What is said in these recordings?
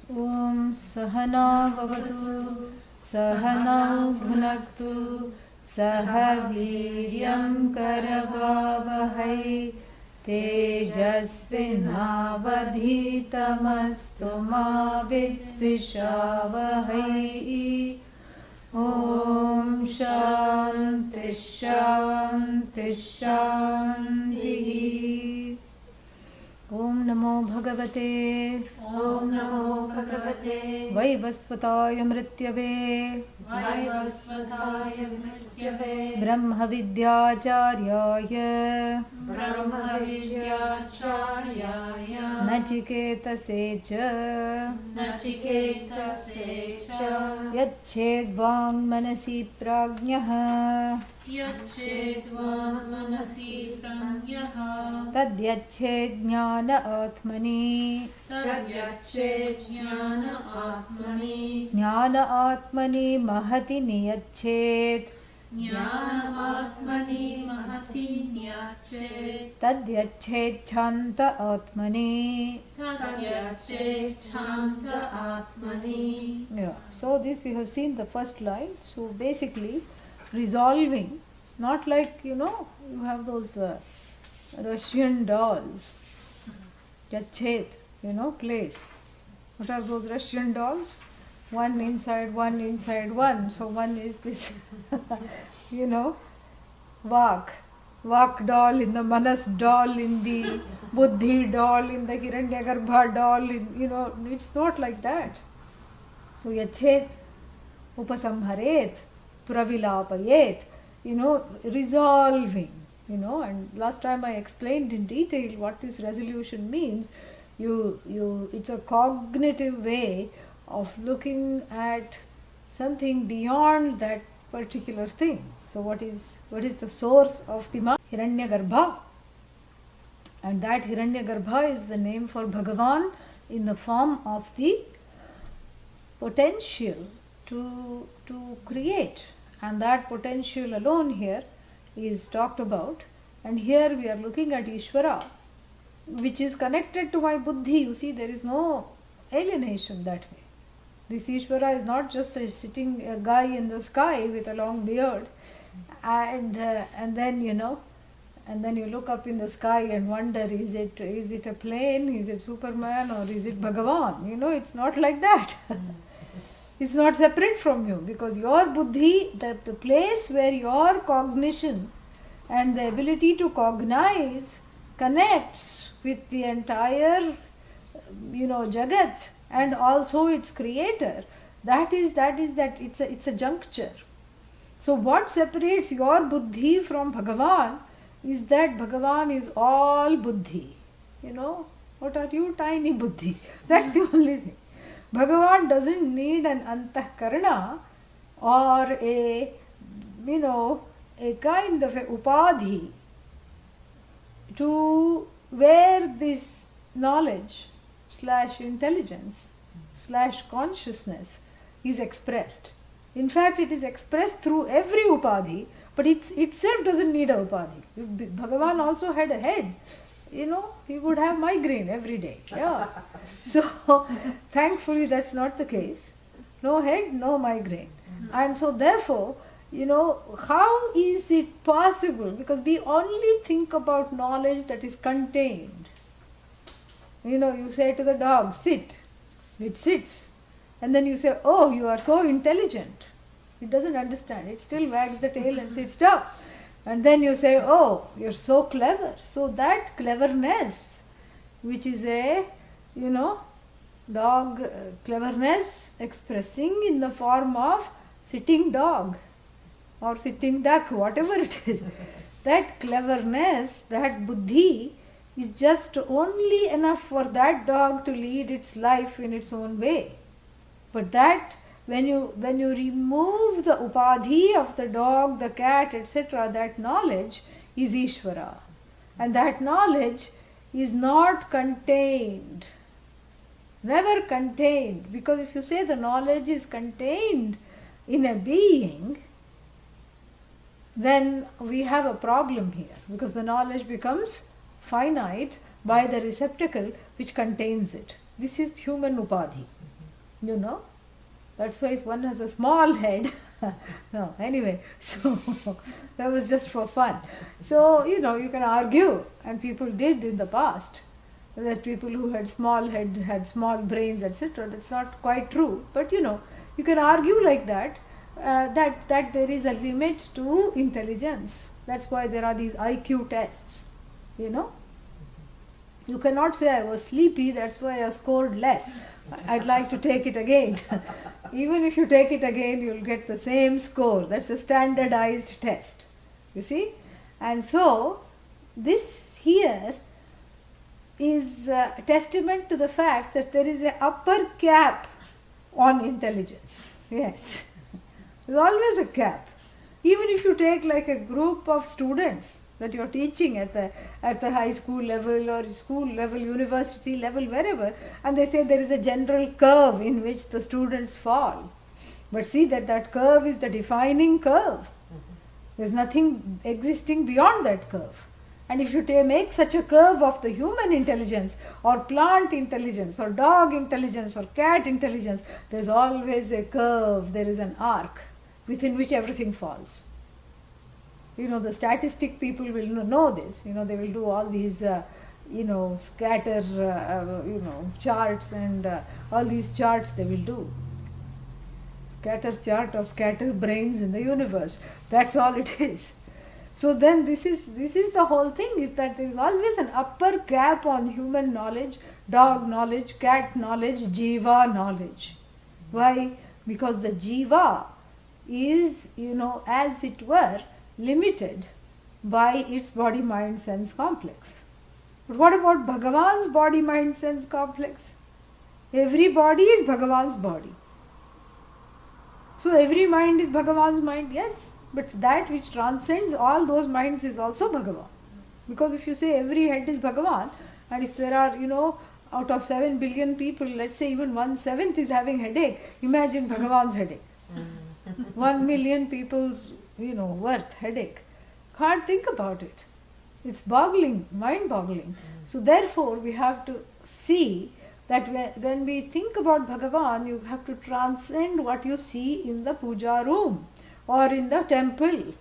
Om Sahana Bhavatu Sahanau Bhunaktu Saha Viryam Karavavahai Tejasvinavadhitamastu ma vidvishavahai. Om Shanti Shanti Shanti. Om Namo Bhagavate Om Namo Bhagavate Vaivasvataya Mrityave Vaivasvataya Mrityave Brahma Vidyacharya Brahma Vidyacharya Nachiketase cha Nachiketase cha Yachedvang Manasi Prajnah Yachedvam Manasi Pranyaha Tadyached Jnana Atmani Tadyached Jnana Atmani Jnana Atmani Mahati Niyached Jnana Atmani Mahati Nyached Tadyached Chanta Atmani. Tadyached Chanta Atmani. Yeah. So this we have seen the first line. So basically resolving, not like you have those Russian dolls, Yachet, place. What are those Russian dolls? One inside one. So one is this, Vak doll, in the Manas doll, in the Buddhi doll, in the Hiranyagarbha doll, it's not like that. So Yachet, Upasamharet, Pravilapayet, resolving, and last time I explained in detail what this resolution means. It's a cognitive way of looking at something beyond that particular thing. So what is the source of the Hiranyagarbha? And that Hiranyagarbha is the name for Bhagavan in the form of the potential to create, and that potential alone here is talked about. And here we are looking at Ishvara, which is connected to my buddhi. You see, there is no alienation that way. This Ishvara is not just a sitting a guy in the sky with a long beard, and then and then you look up in the sky and wonder, is it a plane, is it Superman, or is it Bhagavan? It's not like that. It's not separate from you, because your buddhi, the place where your cognition and the ability to cognize connects with the entire Jagat and also its creator, that it's a juncture. So what separates your buddhi from Bhagavan is that Bhagavan is all buddhi. What are you? Tiny buddhi. That's the only thing. Bhagavan doesn't need an antahkarana or a kind of a upadhi to where this knowledge / intelligence / consciousness is expressed. In fact, it is expressed through every upadhi, but it itself doesn't need a upadhi. If Bhagavan also had a head, he would have migraine every day. Yeah. So, thankfully, that's not the case. No head, no migraine. And so, therefore, how is it possible? Because we only think about knowledge that is contained. You say to the dog, sit. It sits. And then you say, oh, you are so intelligent. It doesn't understand. It still wags the tail and sits down. And then you say, oh, you're so clever. So that cleverness, which is a, Dog cleverness expressing in the form of sitting dog or sitting duck, whatever it is. That cleverness, that buddhi, is just only enough for that dog to lead its life in its own way. But that when you remove the upadhi of the dog, the cat, etc., that knowledge is Ishvara. And that knowledge is not contained. Never contained. Because if you say the knowledge is contained in a being, then we have a problem here. Because the knowledge becomes finite by the receptacle which contains it. This is human upadhi. You know? That's why if one has a small head, no, anyway, so that was just for fun. So, you know, you can argue, and people did in the past, that people who had small head had small brains, etc. That's not quite true. But, you know, you can argue like that, that there is a limit to intelligence. That's why there are these IQ tests, you know. You cannot say I was sleepy, that's why I scored less. I'd like to take it again. Even if you take it again, you'll get the same score. That's a standardized test. You see? And so, this here is a testament to the fact that there is an upper cap on intelligence. Yes. There's always a cap. Even if you take like a group of students that you're teaching at the high school level or school level, university level, wherever, and they say there is a general curve in which the students fall. But see that curve is the defining curve. There's nothing existing beyond that curve. And if you make such a curve of the human intelligence or plant intelligence or dog intelligence or cat intelligence, there's always a curve, there is an arc within which everything falls. You know, the statistic people will know this. You know, they will do all these, scatter, charts and all these charts they will do. Scatter chart of scatter brains in the universe. That's all it is. So then this is the whole thing, is that there is always an upper cap on human knowledge, dog knowledge, cat knowledge, jiva knowledge. Why? Because the jiva is, as it were, limited by its body mind sense complex. But what about Bhagavan's body mind sense complex? Every body is Bhagavan's body. So every mind is Bhagavan's mind, yes, but that which transcends all those minds is also Bhagavan. Because if you say every head is Bhagavan, and if there are, out of 7 billion people, let's say even 1/7 is having headache, imagine Bhagavan's headache. 1 million people's worth headache. Can't think about it. It's boggling, mind-boggling. So therefore, we have to see that when we think about Bhagavan, you have to transcend what you see in the puja room or in the temple.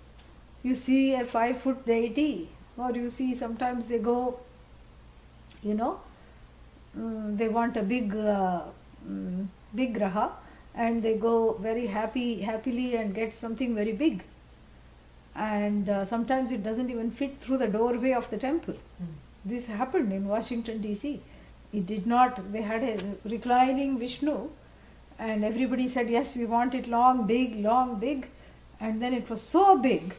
You see a 5-foot deity, or you see sometimes they go, they want a big graha, and they go very happily and get something very big. And sometimes it doesn't even fit through the doorway of the temple. This happened in Washington DC. It did not, they had a reclining Vishnu, and everybody said, yes, we want it long, big, and then it was so big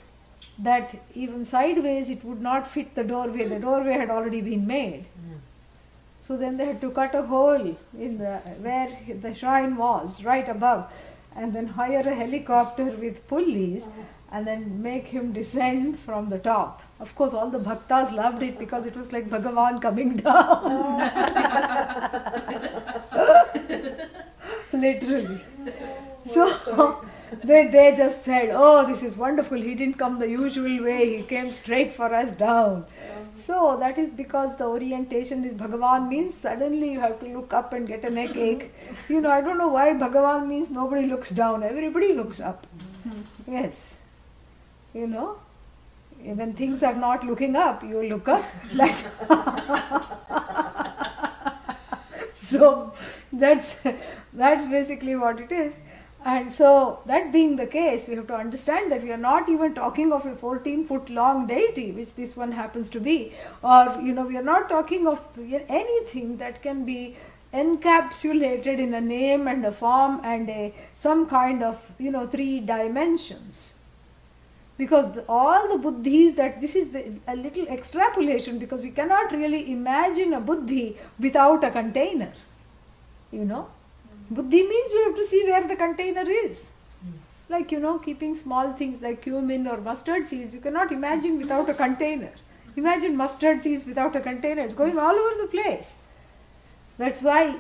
that even sideways it would not fit the doorway. The doorway had already been made. So then they had to cut a hole in where the shrine was, right above, and then hire a helicopter with pulleys and then make him descend from the top. Of course, all the bhaktas loved it because it was like Bhagavan coming down. Literally. So they just said, oh, this is wonderful. He didn't come the usual way. He came straight for us down. So that is because the orientation is Bhagavan means suddenly you have to look up and get a neck ache. I don't know why Bhagavan means nobody looks down. Everybody looks up. Yes. When things are not looking up, you look up. So that's basically what it is. And so, that being the case, we have to understand that we are not even talking of a 14-foot long deity, which this one happens to be, or we are not talking of anything that can be encapsulated in a name and a form and some kind of 3 dimensions. Because all the buddhis, that this is a little extrapolation, because we cannot really imagine a buddhi without a container. Buddhi means you have to see where the container is. Like, keeping small things like cumin or mustard seeds, you cannot imagine without a container. Imagine mustard seeds without a container, it's going all over the place. That's why,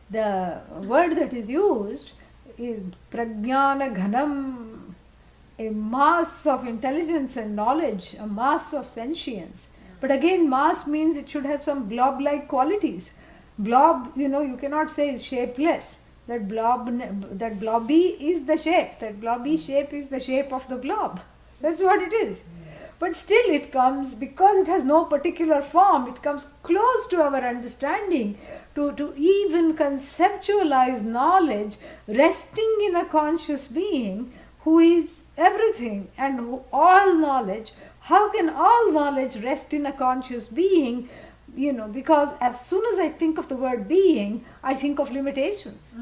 the word that is used is prajnana ghanam, a mass of intelligence and knowledge, a mass of sentience. But again, mass means it should have some blob-like qualities. Blob, you cannot say is shapeless. That blobby is the shape. That blobby shape is the shape of the blob. That's what it is. But still it comes, because it has no particular form, it comes close to our understanding to even conceptualize knowledge resting in a conscious being who is everything and who all knowledge. How can all knowledge rest in a conscious being? Because as soon as I think of the word being, I think of limitations.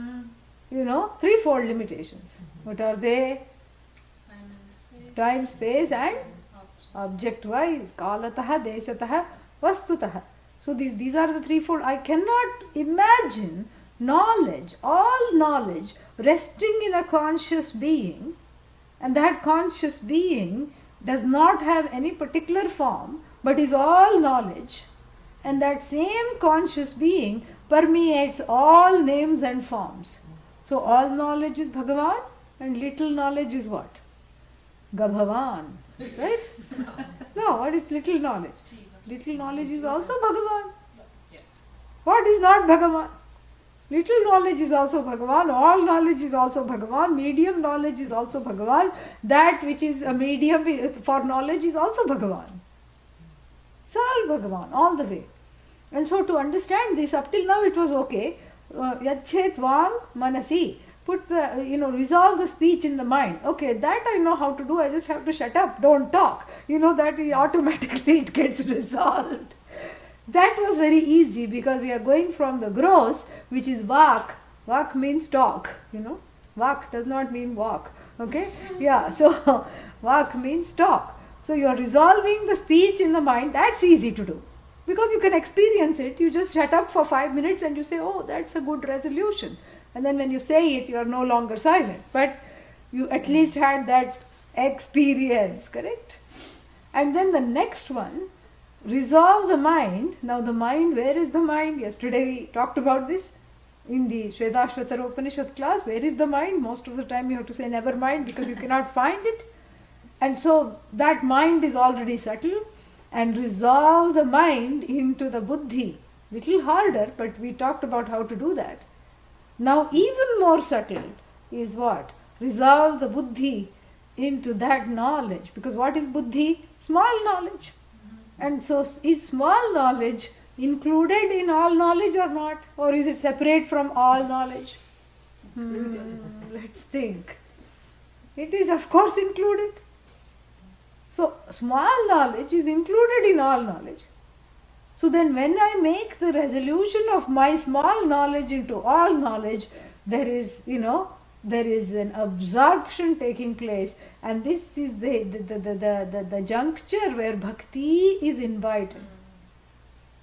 Threefold limitations. What are they? Time, space and object-wise. Kalatah, deshatah, vastutah. So these are the threefold. I cannot imagine knowledge, all knowledge, resting in a conscious being, and that conscious being does not have any particular form, but is all knowledge. And that same conscious being permeates all names and forms. So all knowledge is Bhagavan, and little knowledge is what? Gabhavan. Right? No, what is little knowledge? Little knowledge is also Bhagavan. What is not Bhagavan? Little knowledge is also Bhagavan, all knowledge is also Bhagavan, medium knowledge is also Bhagavan, that which is a medium for knowledge is also Bhagavan. It's all Bhagavan, all the way. And so to understand this, up till now it was okay. Yachet vang manasi. Put the, resolve the speech in the mind. Okay, that I know how to do. I just have to shut up, don't talk. That automatically it gets resolved. That was very easy, because we are going from the gross, which is vak. Vak means talk, Vak does not mean walk. Okay? Yeah, so vak means talk. So you are resolving the speech in the mind. That's easy to do, because you can experience it. You just shut up for 5 minutes and you say, oh, that's a good resolution. And then when you say it, you are no longer silent. But you at least had that experience, correct? And then the next one, resolve the mind. Now the mind, where is the mind? Yesterday we talked about this in the Shvetashvatara Upanishad class. Where is the mind? Most of the time you have to say never mind, because you cannot find it. And so that mind is already subtle. And resolve the mind into the buddhi. Little harder, but we talked about how to do that. Now even more subtle is what? Resolve the buddhi into that knowledge. Because what is buddhi? Small knowledge. And so is small knowledge included in all knowledge or not? Or is it separate from all knowledge? Let's think. It is of course included. So small knowledge is included in all knowledge. So then when I make the resolution of my small knowledge into all knowledge, there is, there is an absorption taking place, and this is the juncture where bhakti is invited.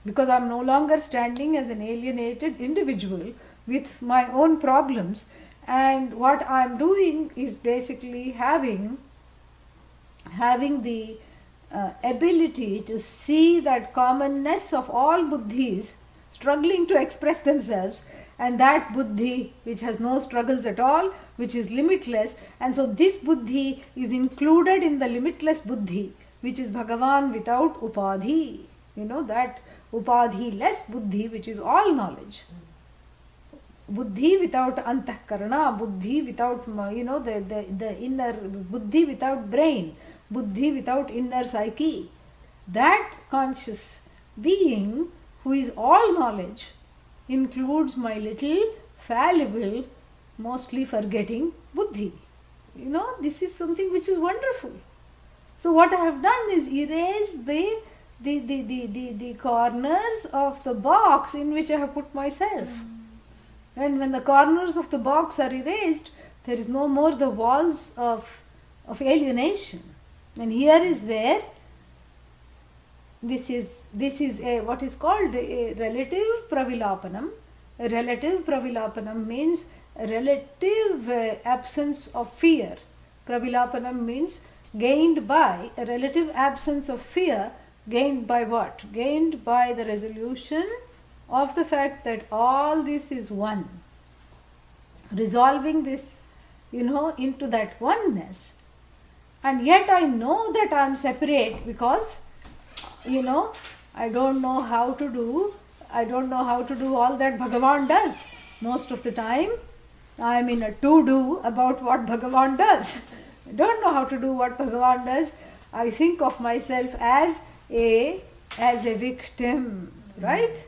Because I am no longer standing as an alienated individual with my own problems, and what I am doing is basically having the ability to see that commonness of all buddhis struggling to express themselves, and that buddhi which has no struggles at all, which is limitless. And so this buddhi is included in the limitless buddhi, which is Bhagavan without upadhi. That upadhi less buddhi, which is all knowledge. Buddhi without antahkarana, buddhi without, the inner, buddhi without brain, buddhi without inner psyche. That conscious being who is all knowledge includes my little fallible, mostly forgetting buddhi. This is something which is wonderful. So what I have done is erase the the corners of the box in which I have put myself. And when the corners of the box are erased, there is no more the walls of alienation. And here is where this is a what is called a relative pravilapanam. A relative pravilapanam means a relative absence of fear. Pravilapanam means gained by a relative absence of fear. Gained by what? Gained by the resolution of the fact that all this is one. Resolving this, into that oneness. And yet I know that I am separate because, I don't know how to do all that Bhagavan does. Most of the time, I am in a to-do about what Bhagavan does. I don't know how to do what Bhagavan does. I think of myself as a victim, right?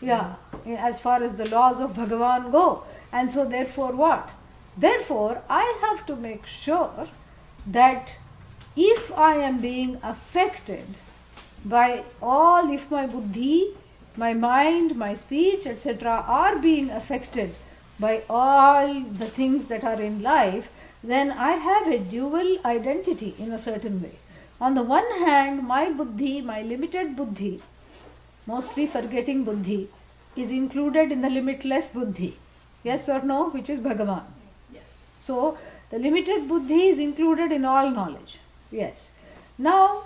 Yeah, as far as the laws of Bhagavan go. And so therefore what? Therefore, I have to make sure that if I am being affected by all, if my buddhi, my mind, my speech, etc. are being affected by all the things that are in life, then I have a dual identity in a certain way. On the one hand, my buddhi, my limited buddhi, mostly forgetting buddhi, is included in the limitless buddhi. Yes or no? Which is Bhagavan. Yes. So, the limited buddhi is included in all knowledge. Yes. Now,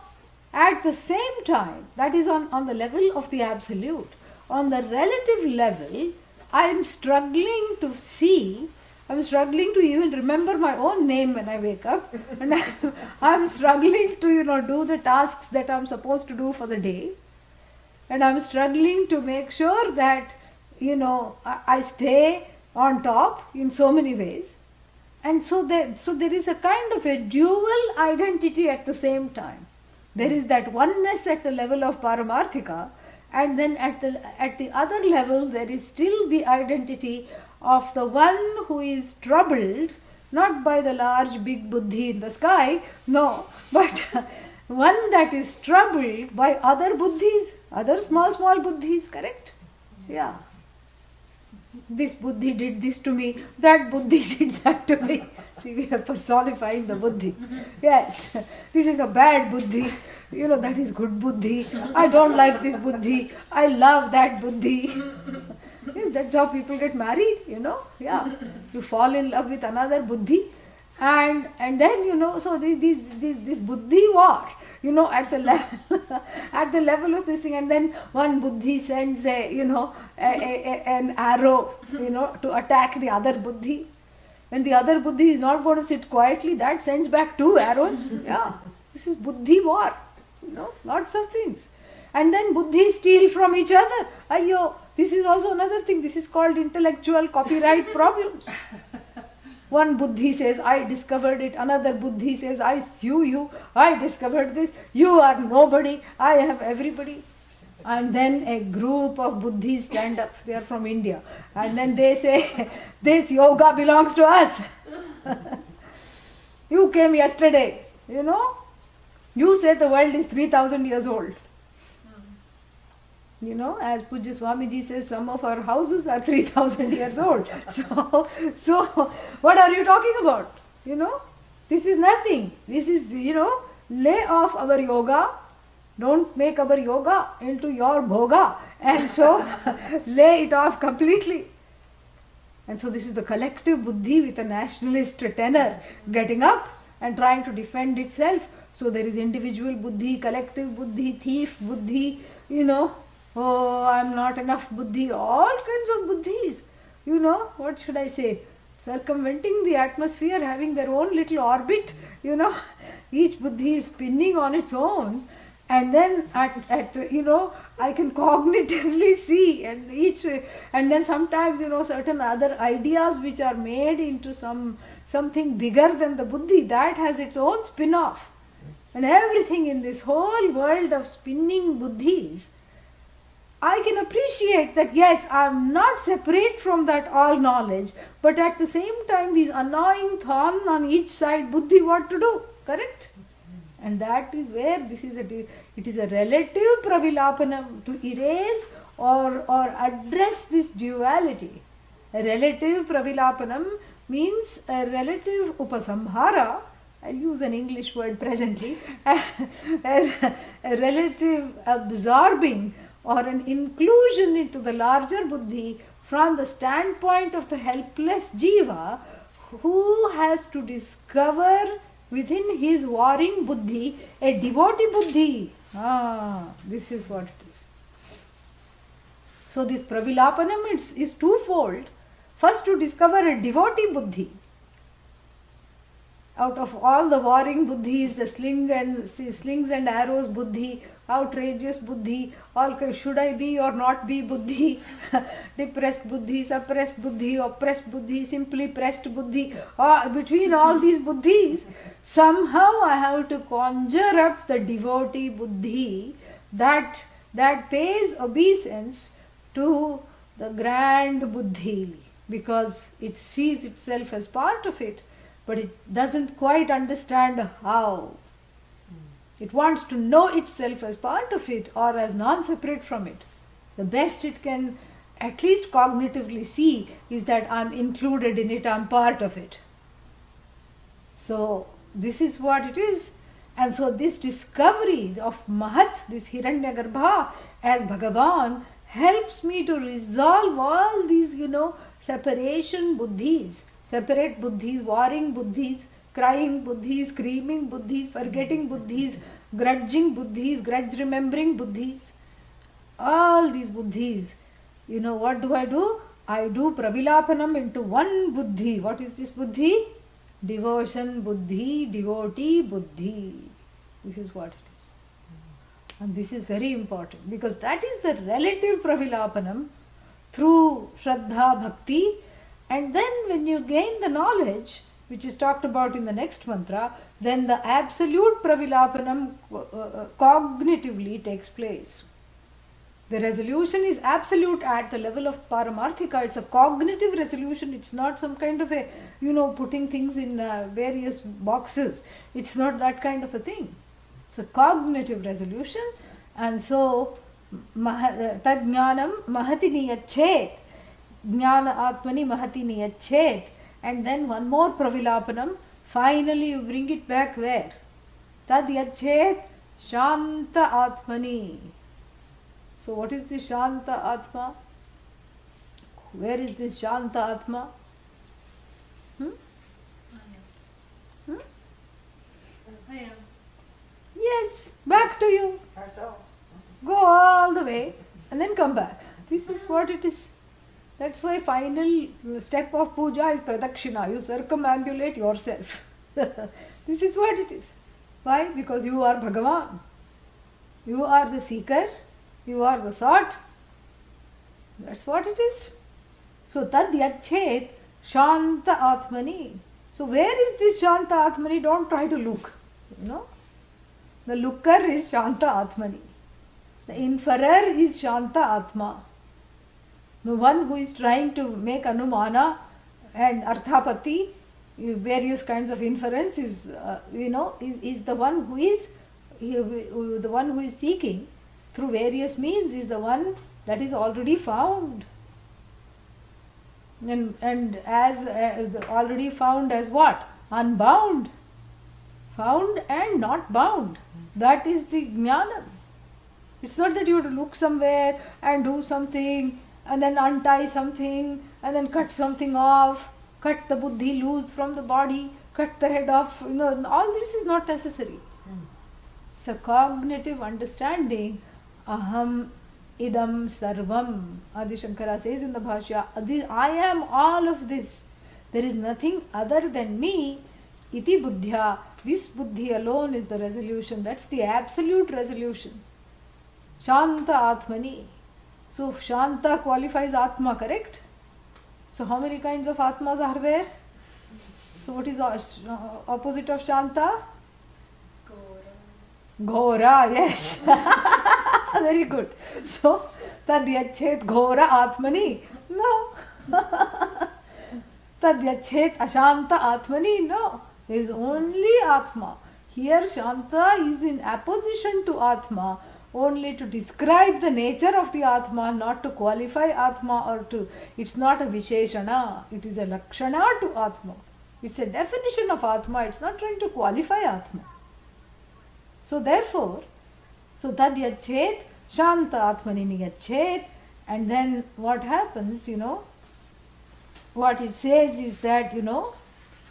at the same time, that is on the level of the absolute. On the relative level, I am struggling to see, I am struggling to even remember my own name when I wake up. And I am struggling to, do the tasks that I am supposed to do for the day. And I am struggling to make sure that, I stay on top in so many ways. And so there is a kind of a dual identity at the same time. There is that oneness at the level of Paramarthika, and then at the other level there is still the identity of the one who is troubled, not by the large big buddhi in the sky, no, but one that is troubled by other buddhis, other small buddhis, correct? Yeah. This buddhi did this to me, that buddhi did that to me. See, we are personifying the buddhi. Yes, this is a bad buddhi, that is good buddhi. I don't like this buddhi, I love that buddhi. Yes, that's how people get married, yeah. You fall in love with another buddhi, and then, so this buddhi war, at the level of this thing, and then one buddhi sends an arrow, to attack the other buddhi, and the other buddhi is not going to sit quietly, that sends back 2 arrows. Yeah, this is buddhi war, lots of things. And then buddhis steal from each other. Ayyo, this is also another thing, this is called intellectual copyright problems. One buddhi says, I discovered it. Another buddhi says, I sue you. I discovered this. You are nobody. I am everybody. And then a group of buddhis stand up. They are from India. And then they say, this yoga belongs to us. You came yesterday, You say the world is 3,000 years old. As Pujya Swamiji says, some of our houses are 3,000 years old. So what are you talking about? This is nothing. This is, lay off our yoga. Don't make our yoga into your bhoga. And so lay it off completely. And so this is the collective buddhi with a nationalist tenor getting up and trying to defend itself. So there is individual buddhi, collective buddhi, thief buddhi, oh, I am not enough buddhi, all kinds of buddhis. What should I say? Circumventing the atmosphere, having their own little orbit, each buddhi is spinning on its own. And then I can cognitively see, and then sometimes, certain other ideas which are made into something bigger than the buddhi, that has its own spin-off. And everything in this whole world of spinning buddhis, I can appreciate that, yes, I am not separate from that all knowledge, but at the same time, these annoying thorns on each side, buddhi, what to do, correct? And that is where it is a relative pravilapanam, to erase or address this duality. A relative pravilapanam means a relative upasamhara. I'll use an English word presently. A relative absorbing or an inclusion into the larger buddhi from the standpoint of the helpless jiva who has to discover within his warring buddhi a devotee buddhi. This is what it is. So this pravilapanam is twofold. First, to discover a devotee buddhi. Out of all the warring buddhis, the slings and arrows buddhi, outrageous buddhi, all should I be or not be buddhi, depressed buddhi, suppressed buddhi, oppressed buddhi, simply pressed buddhi, between all these buddhis, somehow I have to conjure up the devotee buddhi that pays obeisance to the grand buddhi, because it sees itself as part of it, but it doesn't quite understand how. It wants to know itself as part of it or as non-separate from it. The best it can at least cognitively see is that I'm included in it, I'm part of it. So this is what it is. And so this discovery of Mahat, this Hiranyagarbha as Bhagavan, helps me to resolve all these, separation buddhis, separate buddhis, warring buddhis, crying buddhis, screaming buddhis, forgetting buddhis, grudging buddhis, grudge remembering buddhis. All these buddhis, what do? I do pravilapanam into one buddhi. What is this buddhi? Devotion buddhi, devotee buddhi. This is what it is. And this is very important, because that is the relative pravilapanam through Shraddha Bhakti. And then when you gain the knowledge, which is talked about in the next mantra, then the absolute pravilapanam cognitively takes place. The resolution is absolute at the level of Paramarthika. It's a cognitive resolution. It's not some kind of a, putting things in various boxes. It's not that kind of a thing. It's a cognitive resolution. And so, tad jnanam mahati niyachet. Jnana atmani mahati niyachet. And then one more pravilapanam. Finally, you bring it back where? Tad yachet shanta atmani. So what is this Shanta Atma? Where is this Shanta Atma? I am. Yes, back to you. Go all the way and then come back. This is what it is. That's why final step of puja is pradakshina. You circumambulate yourself. This is what it is. Why? Because you are Bhagavan. You are the seeker. You are the sought. That's what it is. So tad yachet shanta atmani. So where is this shanta atmani? Don't try to look. The looker is shanta atmani. The inferrer is shanta atma. The one who is trying to make anumana and arthapati, various kinds of inference, is the one who is the one who is seeking through various means, is the one that is already found. And as already found as what? Unbound. Found and not bound. That is the jnana. It's not that you have to look somewhere and do something and then untie something and then cut something off, cut the buddhi loose from the body, cut the head off. All this is not necessary. It's a cognitive understanding. Aham idam sarvam. Adi Shankara says in the Bhashya, I am all of this. There is nothing other than me. Iti buddhya. This buddhi alone is the resolution. That's the absolute resolution. Shanta atmani. So Shanta qualifies Atma, correct? So how many kinds of Atmas are there? So what is opposite of Shanta? Ghora, yes. Very good. So, tad yachet ghora atmani? No. Tad yachet ashanta atmani? No. There is only Atma. Here Shanta is in opposition to Atma, only to describe the nature of the Atma, not to qualify Atma or to, it's not a Visheshana, it is a Lakshana to Atma. It's a definition of Atma, it's not trying to qualify Atma. So therefore, so tad yachet, Shanta Atmanini yachet, and then what happens, what it says is that,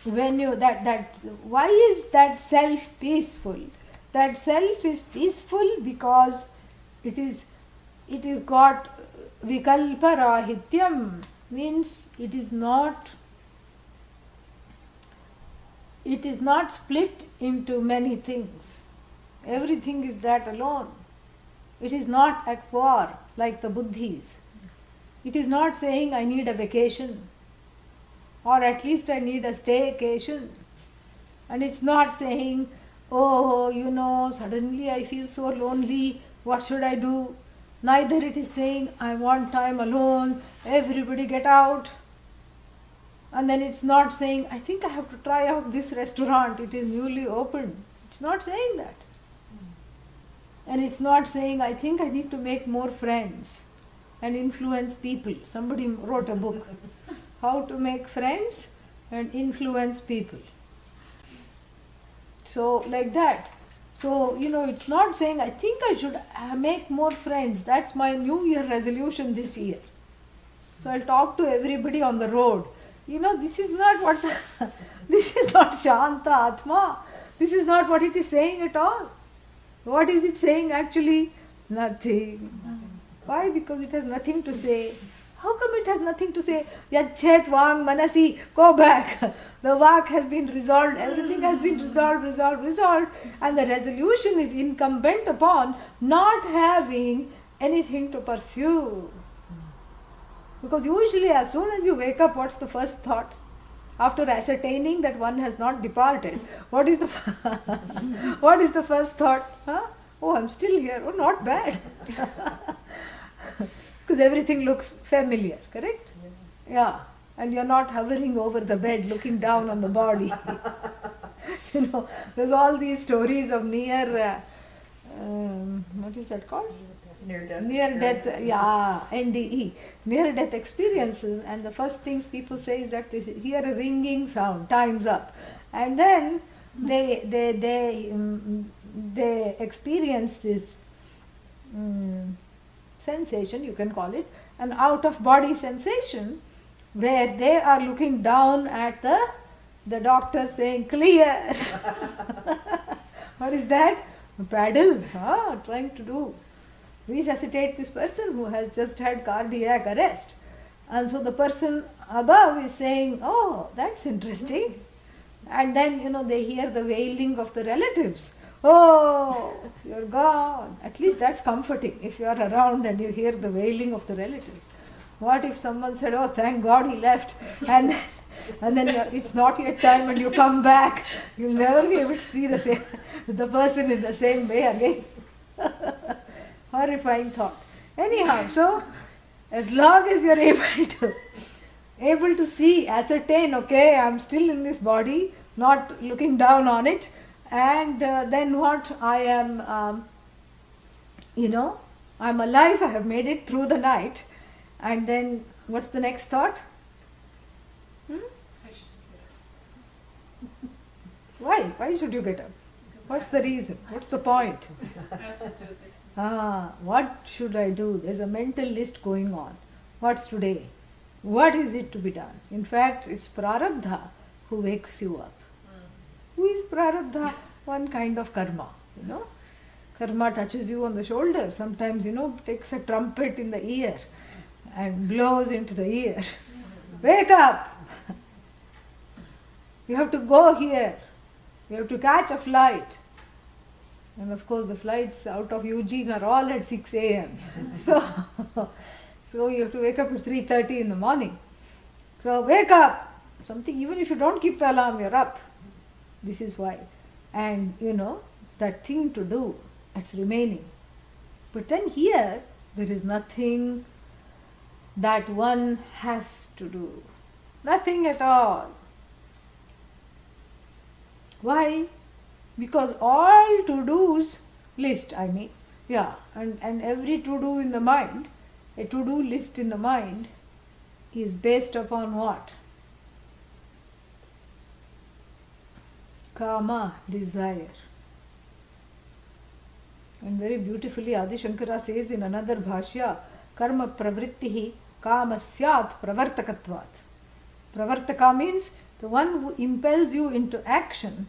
when you, that why is that self peaceful? That self is peaceful because it is got vikalpa rahityam, means it is not split into many things. Everything is that alone. It is not at war like the buddhis. It is not saying I need a vacation, or at least I need a staycation. And it's not saying, oh, suddenly I feel so lonely, what should I do? Neither it is saying, I want time alone, everybody get out. And then it's not saying, I think I have to try out this restaurant, it is newly opened. It's not saying that. And it's not saying, I think I need to make more friends and influence people. Somebody wrote a book, How to Make Friends and Influence People. So, like that. So, it's not saying, I think I should make more friends. That's my New Year resolution this year. So, I'll talk to everybody on the road. This is not what, this is not Shanta Atma. This is not what it is saying at all. What is it saying actually? Nothing. Why? Because it has nothing to say. How come it has nothing to say? Yachet Vang Manasi, go back. The Vak has been resolved, everything has been resolved, and the resolution is incumbent upon not having anything to pursue. Because usually as soon as you wake up, what's the first thought? After ascertaining that one has not departed, what is the what is the first thought? Oh, I'm still here. Oh, not bad. Because everything looks familiar, correct? Yeah. And you're not hovering over the bed looking down on the body. There's all these stories of near, what is that called? Near death, NDE, near death experiences, and the first things people say is that they hear a ringing sound, time's up, and then they experience this sensation, you can call it, an out of body sensation, where they are looking down at the doctor saying clear. What is that? Paddles, trying to resuscitate this person who has just had cardiac arrest. And so the person above is saying, oh, that's interesting. And then, they hear the wailing of the relatives. Oh, you're gone. At least that's comforting if you are around and you hear the wailing of the relatives. What if someone said, oh, thank God he left, and then it's not yet time and you come back, you'll never be able to see the person in the same way again. Horrifying thought. Anyhow, so as long as you're able to see, ascertain, okay, I'm still in this body, not looking down on it, and then what? I am, I'm alive, I have made it through the night, and then what's the next thought? Why? Why should you get up? What's the reason? What's the point? What should I do? There's a mental list going on. What's today? What is it to be done? In fact, it's Prarabdha who wakes you up. Who is Prarabdha? One kind of karma, Karma touches you on the shoulder. Sometimes, takes a trumpet in the ear and blows into the ear. Wake up! You have to go here. You have to catch a flight. And of course the flights out of Eugene are all at 6 a.m. So you have to wake up at 3:30 in the morning. So wake up! Something, even if you don't keep the alarm, you're up. This is why. And that thing to do, that's remaining. But then here, there is nothing that one has to do. Nothing at all. Why? because all to-dos list, and every to-do in the mind, a to-do list in the mind is based upon what? Kama, desire. And very beautifully Adi Shankara says in another bhashya, karma pravrittihi kamasyat pravartakatvat. Pravartaka means the one who impels you into action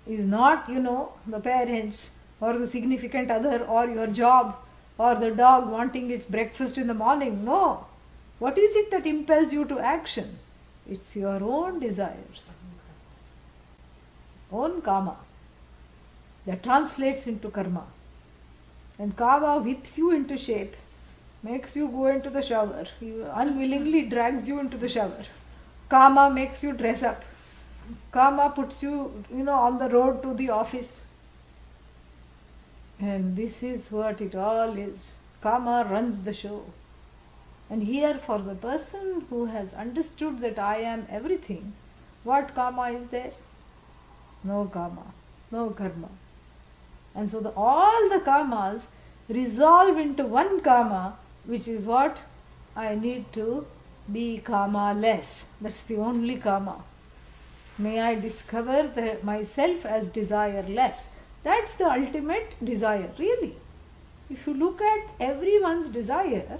is not, the parents or the significant other or your job or the dog wanting its breakfast in the morning. No. What is it that impels you to action? It's your own desires, own kama. That translates into karma. And kama whips you into shape, makes you go into the shower, unwillingly drags you into the shower. Kama makes you dress up. Kama puts you, on the road to the office. And this is what it all is. Kama runs the show. And here, for the person who has understood that I am everything, what kama is there? No kama, no karma. And so all the kamas resolve into one kama, which is what? I need to be kama-less. That's the only kama. May I discover myself as desireless. That's the ultimate desire, really. If you look at everyone's desire,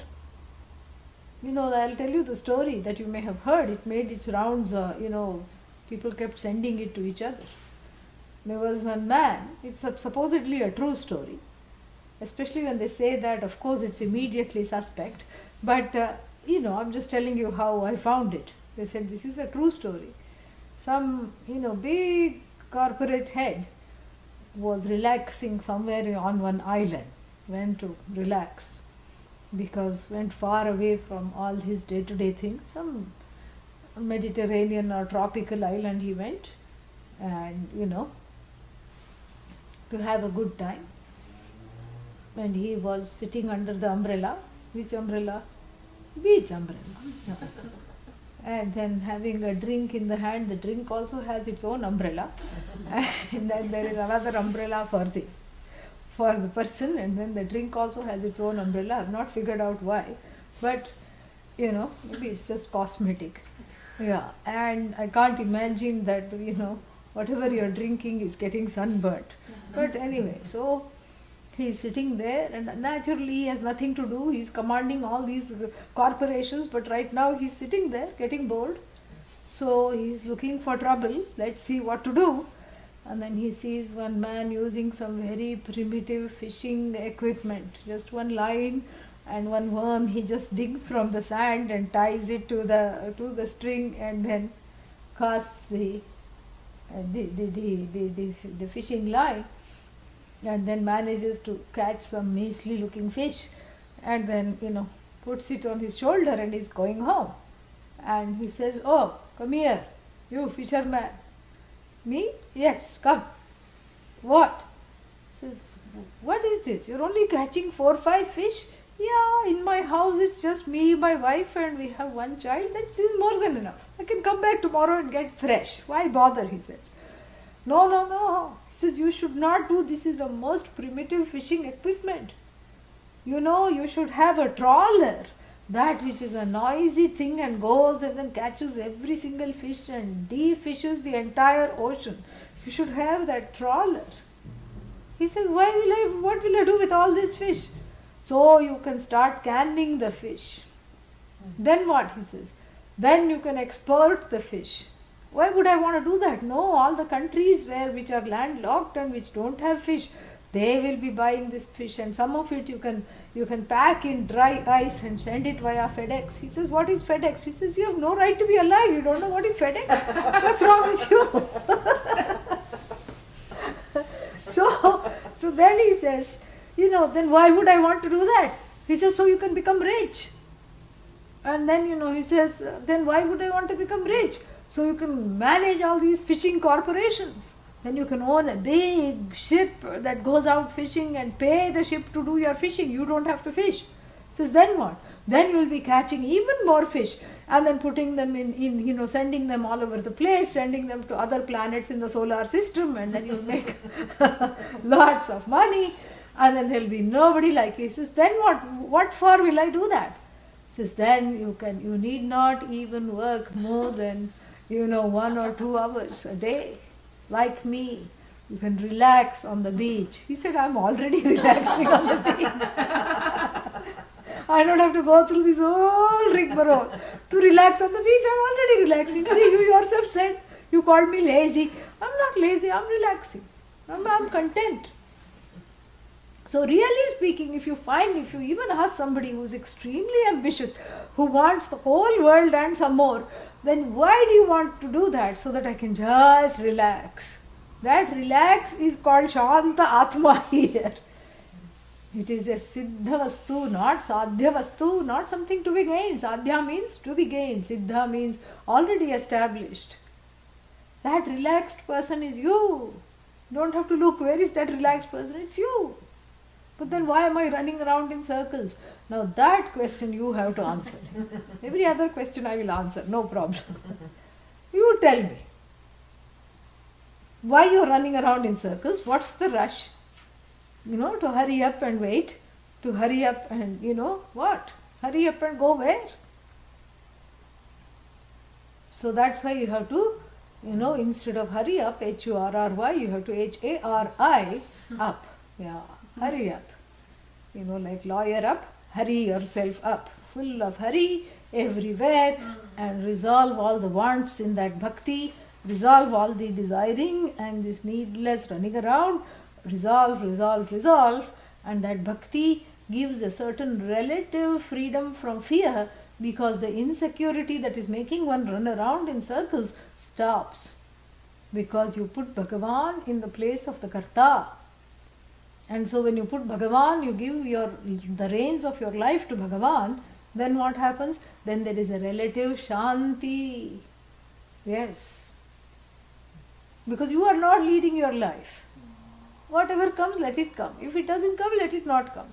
I'll tell you the story that you may have heard. It made its rounds, people kept sending it to each other. There was one man, it's supposedly a true story, especially when they say that, of course, it's immediately suspect. But, I'm just telling you how I found it. They said this is a true story. Some, big corporate head was relaxing somewhere on one island, went to relax because went far away from all his day-to-day things. Some Mediterranean or tropical island he went and, to have a good time. And he was sitting under the umbrella. Which umbrella? Beach umbrella. And then having a drink in the hand. The drink also has its own umbrella. And then there is another umbrella for the person, and then the drink also has its own umbrella. I have not figured out why. But, maybe it's just cosmetic. Yeah, and I can't imagine that, whatever you're drinking is getting sunburnt. But anyway, so he's sitting there and naturally he has nothing to do. He's commanding all these corporations, but right now he's sitting there getting bored. So he's looking for trouble. Let's see what to do. And then he sees one man using some very primitive fishing equipment. Just one line and one worm. He just digs from the sand and ties it to the string and then casts the fishing line, and then manages to catch some measly looking fish, and then puts it on his shoulder and is going home. And he says, "Oh, come here, you fisherman." "Me? Yes, come." "What?" Says, "What is this? You're only catching 4 or 5 fish?" "Yeah, in my house it's just me, my wife, and we have one child. That is more than enough. I can come back tomorrow and get fresh. Why bother?" he says. No. He says, "You should not do this. Is the most primitive fishing equipment. You should have a trawler. That which is a noisy thing and goes and then catches every single fish and defishes the entire ocean. You should have that trawler." He says, "What will I do with all this fish?" "So you can start canning the fish." "Then what?" he says. "Then you can export the fish." "Why would I want to do that?" "No, all the countries which are landlocked and which don't have fish, they will be buying this fish, and some of it you can pack in dry ice and send it via FedEx." He says, "What is FedEx?" He says, "You have no right to be alive. You don't know what is FedEx? What's wrong with you?" So then he says, "Then why would I want to do that?" He says, "So you can become rich." And then, he says, "Then why would I want to become rich?" "So you can manage all these fishing corporations. Then you can own a big ship that goes out fishing and pay the ship to do your fishing. You don't have to fish." Says, "Then what?" then you will be catching even more fish and then putting them in sending them all over the place, sending them to other planets in the solar system, and then you'll make lots of money, and then there'll be nobody like you. He says, then what for will I do that? He says, then you need not even work more than 1 or 2 hours a day, like me. You can relax on the beach. He said, I'm already relaxing on the beach. I don't have to go through this whole rigmarole to relax on the beach. I'm already relaxing. See, you yourself said, you called me lazy. I'm not lazy, I'm relaxing. I'm content. So really speaking, if you even ask somebody who's extremely ambitious, who wants the whole world and some more, then why do you want to do that? So that I can just relax. That relax is called Shanta Atma here. It is a Siddha Vastu, not Sadhya Vastu, not something to be gained. Sadhya means to be gained. Siddha means already established. That relaxed person is you. Don't have to look, where is that relaxed person? It's you. But then why am I running around in circles? Now that question you have to answer. Every other question I will answer, no problem. You tell me. Why you are running around in circles? What's the rush? To hurry up and wait, to hurry up and what? Hurry up and go where? So that's why you have to, instead of hurry up, H-U-R-R-Y, you have to H-A-R-I, up. Yeah, hurry up. Like lawyer up, hurry yourself up. Full of hurry everywhere and resolve all the wants in that bhakti, resolve all the desiring and this needless running around, resolve, and that bhakti gives a certain relative freedom from fear, because the insecurity that is making one run around in circles stops, because you put Bhagavan in the place of the Karta. And so when you put Bhagavan, you give the reins of your life to Bhagavan, then what happens? Then there is a relative Shanti. Yes. Because you are not leading your life. Whatever comes, let it come. If it doesn't come, let it not come.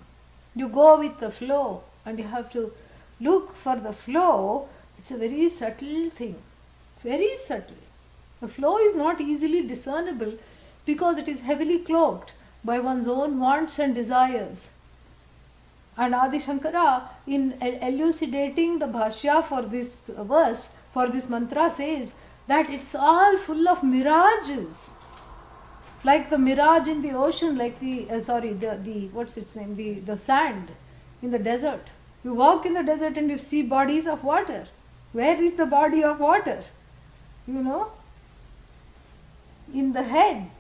You go with the flow, and you have to look for the flow. It's a very subtle thing. Very subtle. The flow is not easily discernible because it is heavily cloaked by one's own wants and desires. And Adi Shankara, in elucidating the bhashya for this verse, for this mantra, says that it's all full of mirages. Like the mirage in the ocean, like the sand in the desert. You walk in the desert and you see bodies of water. Where is the body of water? In the head.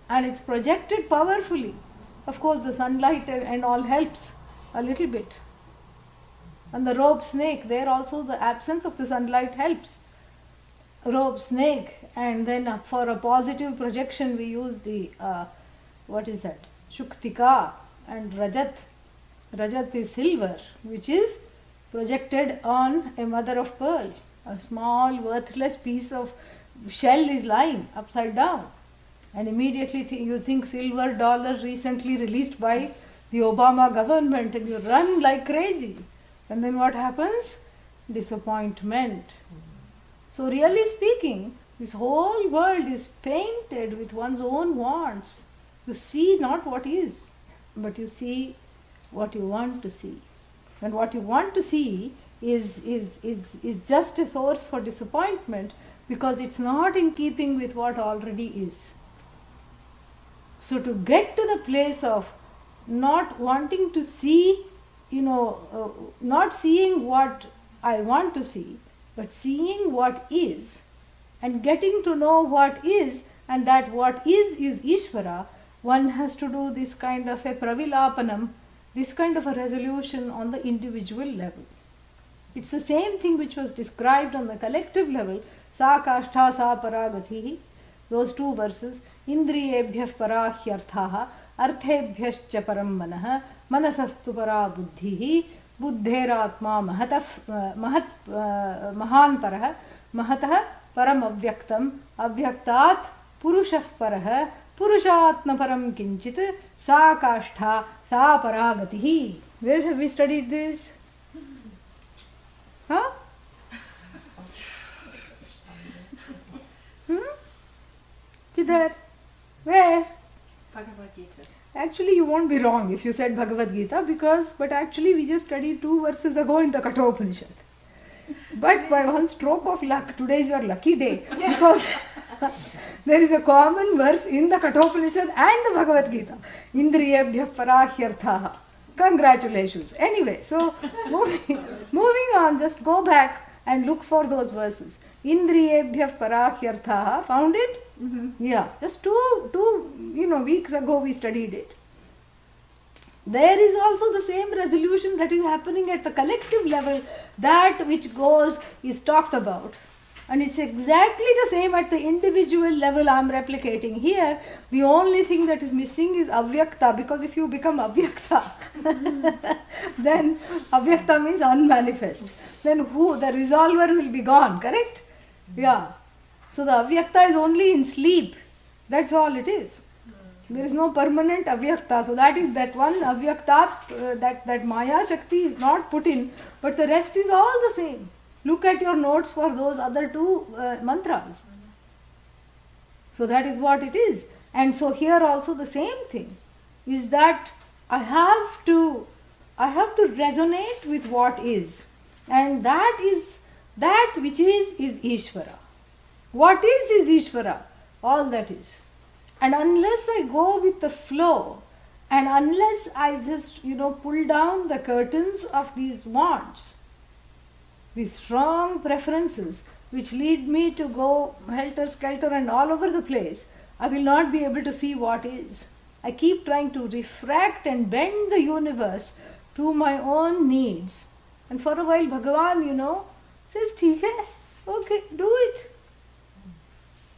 And it's projected powerfully. Of course, the sunlight and all helps a little bit. And the rope snake, there also the absence of the sunlight helps. Rope snake, and then for a positive projection we use the Shuktika and Rajat. Rajat is silver, which is projected on a mother of pearl. A small worthless piece of shell is lying upside down, and immediately you think silver dollar recently released by the Obama government, and you run like crazy. And then what happens? Disappointment. So really speaking, this whole world is painted with one's own wants. You see not what is, but you see what you want to see. And what you want to see is just a source for disappointment, because it's not in keeping with what already is. So to get to the place of not wanting to see, not seeing what I want to see, but seeing what is, and getting to know what is, and that what is Ishvara, one has to do this kind of a pravilapanam, this kind of a resolution on the individual level. It's the same thing which was described on the collective level, sa kashtha sa paragatihi, those two verses, indriyebhyah parahyarthaha, arthebhyascha param manah, manasastu para buddhihi, buddheratma mahan parah, mahatah param avyaktam, avyaktat purushah parah, purushatma param kinchit, sa kashtha sa paragatihi. Where have we studied this? Huh? Kidhar? Where? Bhagavad Gita. Actually, you won't be wrong if you said Bhagavad Gita, but actually we just studied 2 verses ago in the Kathopanishad. But by one stroke of luck, today is your lucky day, because there is a common verse in the Kathopanishad and the Bhagavad Gita. Indriyebhyah parahyarthaha. Congratulations. Anyway, so moving on, just go back and look for those verses. Indriyebhyah parahyarthaha. Found it? Yeah, just two weeks ago we studied it. There is also the same resolution that is happening at the collective level. That which goes is talked about. And it's exactly the same at the individual level I am replicating here. The only thing that is missing is avyakta, because if you become avyakta, then avyakta means unmanifest. Then the resolver will be gone, correct? Yeah. So the avyakta is only in sleep. That's all it is. There is no permanent avyakta. So that is that one avyakta, that Maya Shakti is not put in, but the rest is all the same. Look at your notes for those other 2 mantras. So that is what it is. And so here also the same thing is that I have to resonate with what is. And that which is Ishvara. What is Ishvara? All that is. And unless I go with the flow, and unless I just, pull down the curtains of these wants, these strong preferences which lead me to go helter-skelter and all over the place, I will not be able to see what is. I keep trying to refract and bend the universe to my own needs. And for a while Bhagavan, says, "Theek hai, okay, do it."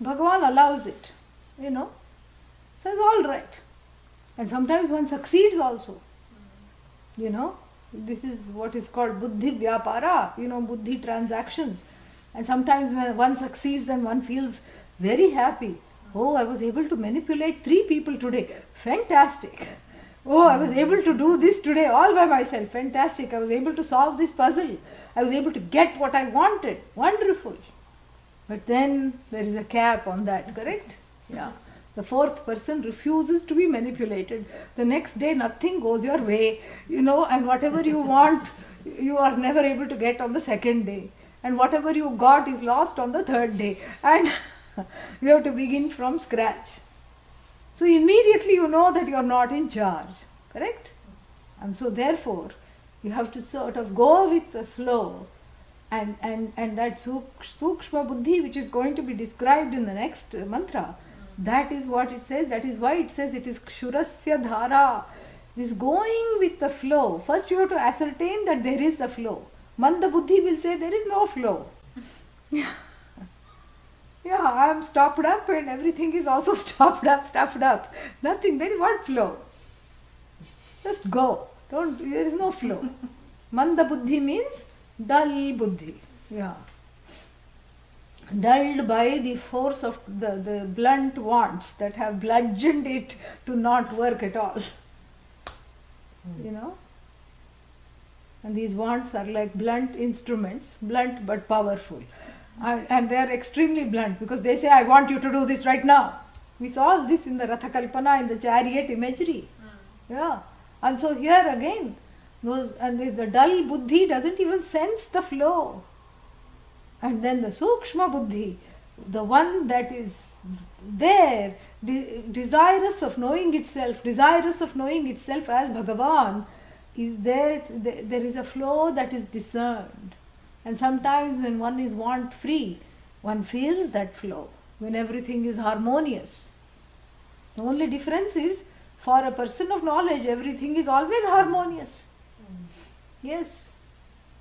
Bhagavan allows it, says all right. And sometimes one succeeds also. This is what is called buddhi vyapara, buddhi transactions. And sometimes when one succeeds and one feels very happy. Oh, I was able to manipulate 3 people today. Fantastic. Oh, I was able to do this today all by myself. Fantastic. I was able to solve this puzzle. I was able to get what I wanted. Wonderful. But then there is a cap on that, correct? Yeah. The 4th person refuses to be manipulated. The next day nothing goes your way, and whatever you want, you are never able to get on the 2nd day. And whatever you got is lost on the 3rd day. And you have to begin from scratch. So immediately you know that you are not in charge, correct? And so therefore, you have to sort of go with the flow. And that sukshma buddhi, which is going to be described in the next mantra, that is what it says. That is why it says it is kshurasya dhara. This going with the flow. First you have to ascertain that there is a flow. Manda buddhi will say there is no flow. Yeah, I am stopped up and everything is also stopped up, stuffed up. Nothing. There is what flow? Just go. There is no flow. Manda buddhi means dull buddhi. Yeah. Dulled by the force of the blunt wants that have bludgeoned it to not work at all. And these wants are like blunt instruments, blunt but powerful. And they are extremely blunt because they say, I want you to do this right now. We saw this in the Ratha Kalpana, in the chariot imagery. Yeah. And so here again, the dull buddhi doesn't even sense the flow. And then the sukshma buddhi, the one that is there, desirous of knowing itself as Bhagavan, is there. There is a flow that is discerned. And sometimes when one is want free, one feels that flow, when everything is harmonious. The only difference is, for a person of knowledge, everything is always harmonious. Yes.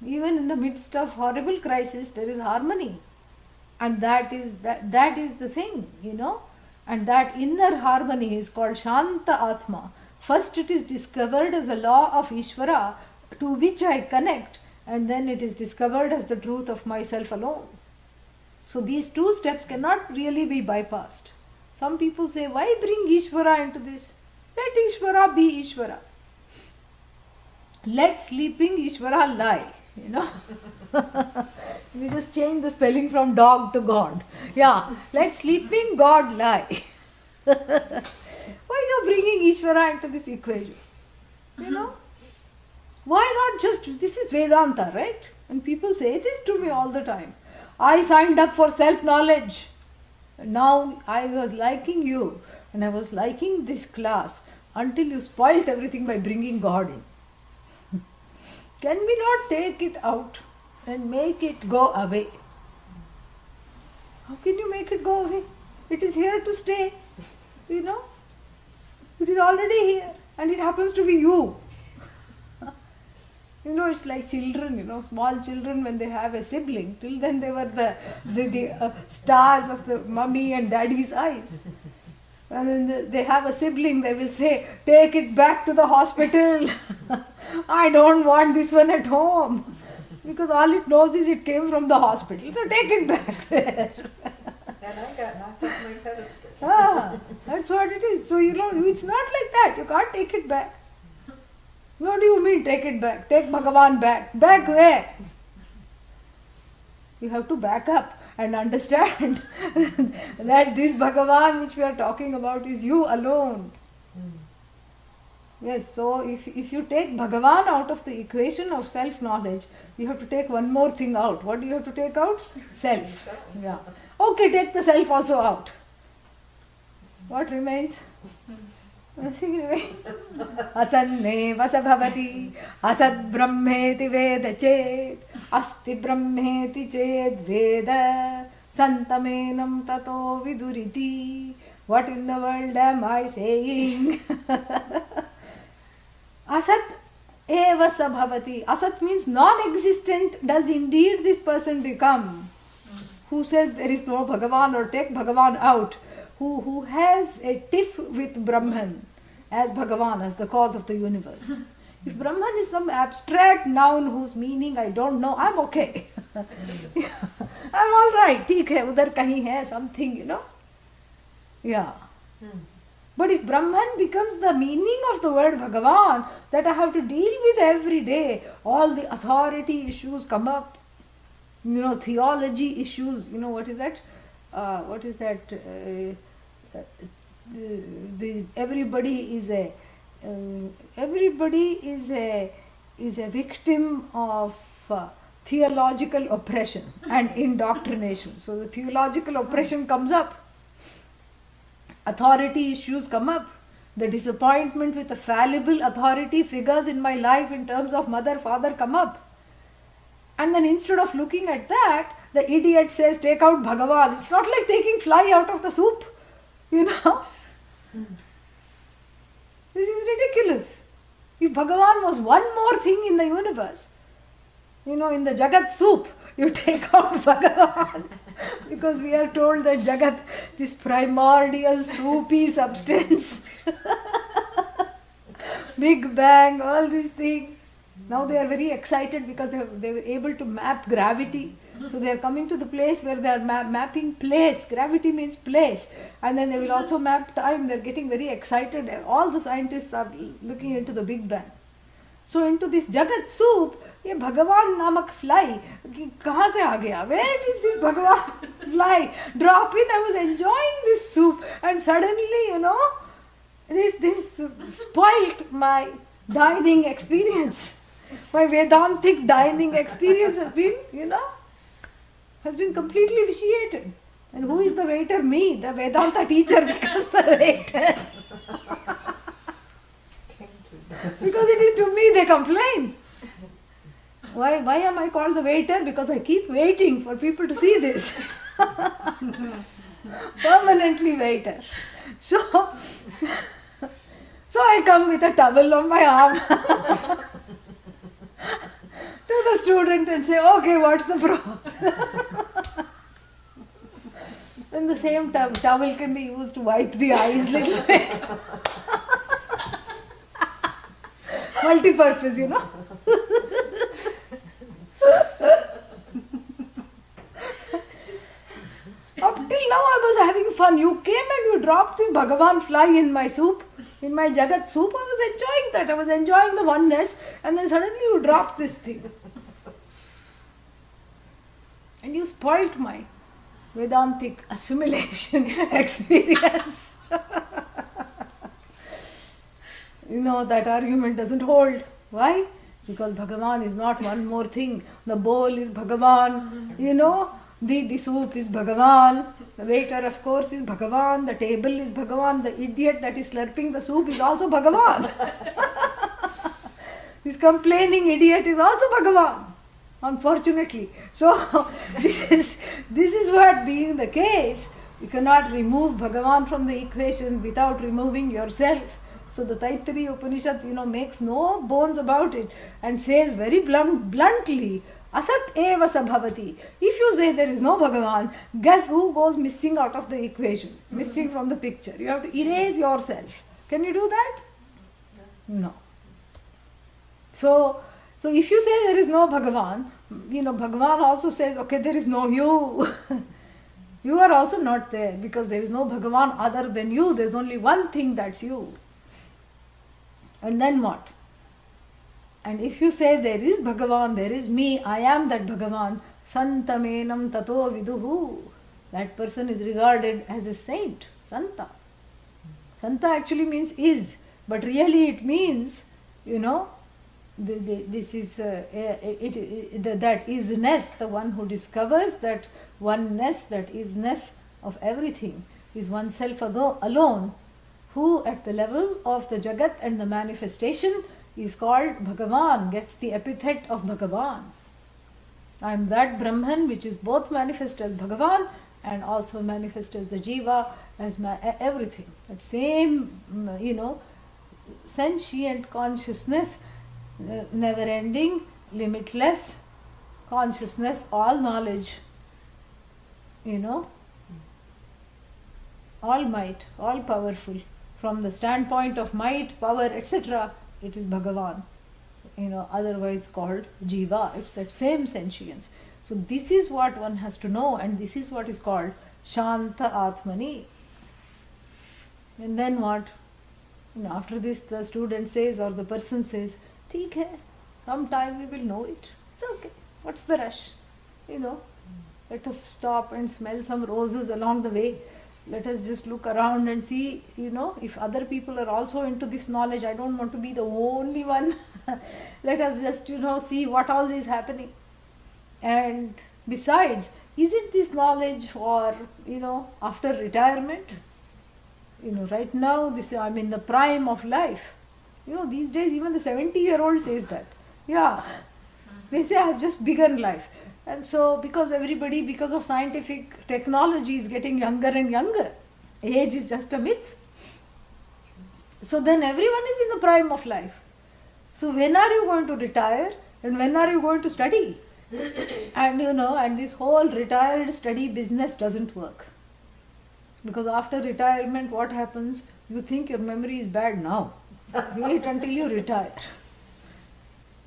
Even in the midst of horrible crisis, there is harmony. And that is the thing, And that inner harmony is called Shanta Atma. First it is discovered as a law of Ishvara to which I connect, and then it is discovered as the truth of myself alone. So these 2 steps cannot really be bypassed. Some people say, why bring Ishvara into this? Let Ishvara be Ishvara. Let sleeping Ishvara lie. you know. We just change the spelling from dog to God. Yeah, let sleeping God lie. Why you are bringing Ishvara into this equation? You know? Why not just, this is Vedanta, right? And people say this to me all the time. I signed up for self-knowledge. Now I was liking you and I was liking this class until you spoilt everything by bringing God in. Can we not take it out and make it go away? How can you make it go away? It is here to stay, you know. It is already here and it happens to be you. You know, it's like children, you know, small children when they have a sibling. Till then they were the stars of the mummy and daddy's eyes. And when they have a sibling, they will say, take it back to the hospital. I don't want this one at home. Because all it knows is it came from the hospital. So take it back there. And I got knocked off my pedestal. That's what it is. So, you know, it's not like that. You can't take it back. What do you mean take it back? Take Bhagavan back. Back where? You have to back up and understand that this Bhagavan which we are talking about is you alone. Yes, so if you take Bhagavan out of the equation of self-knowledge, you have to take one more thing out. What do you have to take out? Self. Yeah. Okay, take the self also out. What remains? Nothing remains. Asanne vasa bhavati asad brahmeti veda chet asti brahmeti chet veda santamenam tato viduriti. What in the world am I saying? Asat eva sa bhavati. Asat means non-existent does indeed this person become. Who says there is no Bhagavan or take Bhagavan out. Who has a tiff with Brahman as Bhagavan, as the cause of the universe. If Brahman is some abstract noun whose meaning I don't know, I'm okay. I'm all right. ठीक है, उधर कहीं है something, you know. Yeah. But if Brahman becomes the meaning of the word Bhagavan that I have to deal with every day, all the authority issues come up. You know, theology issues. You know, what is that? Everybody is a victim of theological oppression and indoctrination. So the theological oppression comes up, authority issues come up, the disappointment with the fallible authority figures in my life in terms of mother, father come up. And then instead of looking at that, the idiot says, take out Bhagavan. It's not like taking fly out of the soup, you know. This is ridiculous. If Bhagavan was one more thing in the universe, you know, in the Jagat soup, you take out Bhagavan. Because we are told that Jagat, this primordial soupy substance, Big Bang, all these things. Now they are very excited because they were able to map gravity. So they are coming to the place where they are mapping place. Gravity means place. And then they will also map time. They are getting very excited. All the scientists are looking into the Big Bang. So into this Jagat soup, ये भगवान नामक fly, कहाँ से आ गया? Where did this भगवान fly drop in? I was enjoying this soup and suddenly, you know, this spoilt my dining experience. My Vedantic dining experience has been, you know, has been completely vitiated. And who is the waiter? Me, the Vedanta teacher becomes the waiter. Because it is to me they complain. Why am I called the waiter? Because I keep waiting for people to see this. Permanently waiter. So I come with a towel on my arm to the student and say, okay, what's the problem? Then the same towel can be used to wipe the eyes little bit. Multi-purpose, you know. Up till now I was having fun. You came and you dropped this Bhagavan fly in my soup, in my Jagat soup. I was enjoying that. I was enjoying the oneness, and then suddenly you dropped this thing. and you spoilt my Vedantic assimilation experience. That argument doesn't hold. Why? Because Bhagavan is not one more thing. The bowl is Bhagavan, the soup is Bhagavan, the waiter of course is Bhagavan, the table is Bhagavan, the idiot that is slurping the soup is also Bhagavan. This complaining idiot is also Bhagavan, unfortunately. So this is what being the case. You cannot remove Bhagavan from the equation without removing yourself. So the Taittiriya Upanishad, makes no bones about it and says very bluntly, Asat eva sabhavati. If you say there is no Bhagavan, guess who goes missing out of the equation, missing from the picture? You have to erase yourself. Can you do that? No. So if you say there is no Bhagavan, Bhagavan also says, okay, there is no you. You are also not there because there is no Bhagavan other than you. There is only one thing, that's you. And then what? And if you say there is Bhagavan, there is me, I am that Bhagavan, Santamenam tato viduhu. That person is regarded as a saint, Santa. Santa actually means is, but really it means, this is that isness, the one who discovers that oneness, that isness of everything, is oneself alone, who at the level of the Jagat and the manifestation is called Bhagavan, gets the epithet of Bhagavan. I am that Brahman which is both manifest as Bhagavan and also manifest as the Jiva, as everything. That same, sentient consciousness, never ending, limitless consciousness, all knowledge, all might, all powerful. From the standpoint of might, power, etc., it is Bhagavan, otherwise called Jiva. It's that same sentience. So this is what one has to know, and this is what is called Shanta Atmani. And then what? After this the student says or the person says, "Theek hai, sometime we will know it. It's okay. What's the rush? Let us stop and smell some roses along the way. Let us just look around and see, if other people are also into this knowledge. I don't want to be the only one. Let us just, see what all is happening. And besides, isn't this knowledge for, after retirement? Right now, I'm in the prime of life. These days even the 70-year-old says that. Yeah, they say I've just begun life. And so, because of scientific technology is getting younger and younger, age is just a myth. So then everyone is in the prime of life. So when are you going to retire and when are you going to study? And and this whole retired study business doesn't work. Because after retirement, what happens? You think your memory is bad now. Wait until you retire.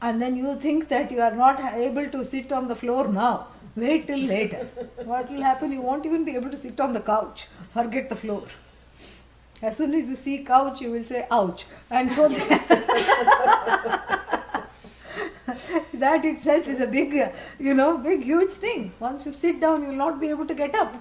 And then you think that you are not able to sit on the floor now. Wait till later. What will happen? You won't even be able to sit on the couch. Forget the floor. As soon as you see couch, you will say, ouch. And so that itself is a big, huge thing. Once you sit down, you will not be able to get up.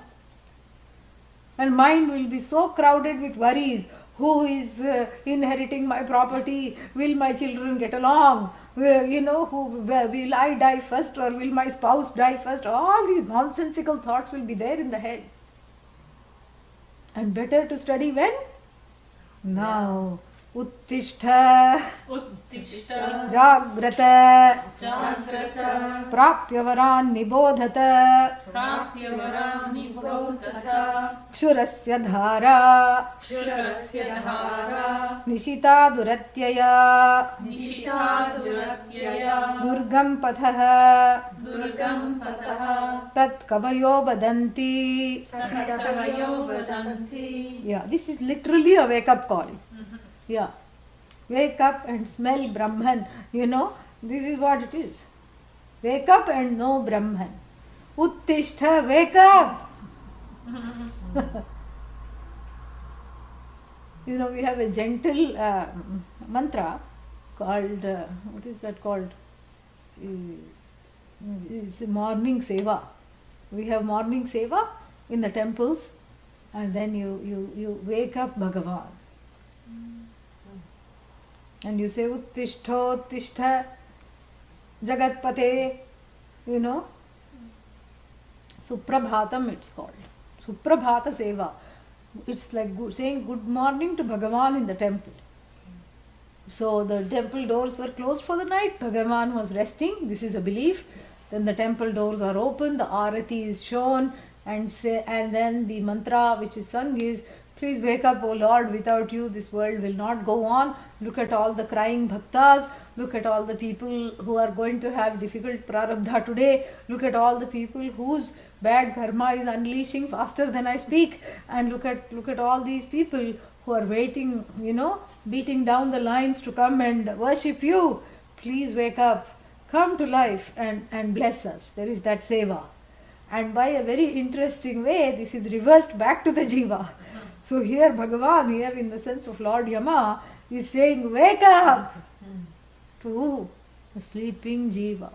And mind will be so crowded with worries. Who is inheriting my property? Will my children get along? Will I die first or will my spouse die first? All these nonsensical thoughts will be there in the head. And better to study when? Now. Uttishta Jagrata Prapyavaran Nibodhata Kshurasya Dhara Nishita Duratyaya Durgam Pathaha Tat Kavayo Vadanti. Yeah, this is literally a wake-up call. Yeah, wake up and smell Brahman. This is what it is. Wake up and know Brahman. Uttishta, wake up. We have a gentle mantra called, what is that called? It's morning seva. We have morning seva in the temples, and then you wake up Bhagavan. And you say Uttishthot Tishtha Jagatpate, Suprabhatam it's called. Suprabhata Seva. It's like saying good morning to Bhagavan in the temple. So the temple doors were closed for the night. Bhagavan was resting. This is a belief. Then the temple doors are open. The arati is shown, and then the mantra which is sung is, please wake up, O Lord. Without you, this world will not go on. Look at all the crying bhaktas. Look at all the people who are going to have difficult prarabdha today. Look at all the people whose bad karma is unleashing faster than I speak. And look at all these people who are waiting, beating down the lines to come and worship you. Please wake up. Come to life and bless us. There is that seva. And by a very interesting way, this is reversed back to the jiva. So here Bhagavan, here in the sense of Lord Yama, is saying, wake up to the sleeping jiva.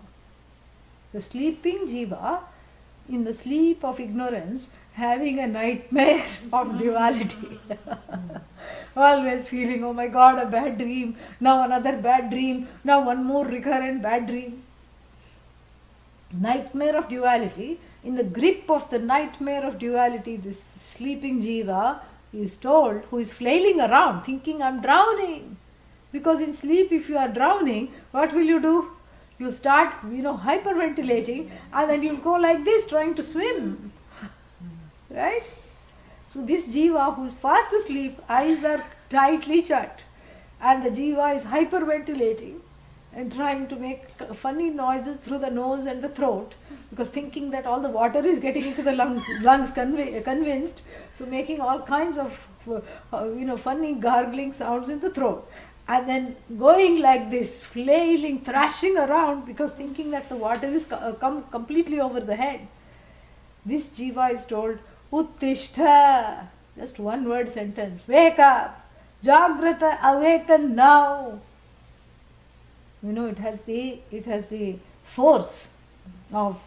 The sleeping jiva, in the sleep of ignorance, having a nightmare of duality. Always feeling, oh my God, a bad dream, now another bad dream, now one more recurrent bad dream. Nightmare of duality. In the grip of the nightmare of duality, this sleeping jiva is told, who is flailing around, thinking, I'm drowning. Because in sleep, if you are drowning, what will you do? You start, hyperventilating, and then you'll go like this, trying to swim. Right? So this jiva who is fast asleep, eyes are tightly shut, and the jiva is hyperventilating and trying to make funny noises through the nose and the throat, because thinking that all the water is getting into the lungs, convinced, so making all kinds of funny gargling sounds in the throat, and then going like this, flailing, thrashing around, because thinking that the water is come completely over the head. This jiva is told, Uttishtha, just one word sentence, wake up, Jagrata, awaken now. It has the force of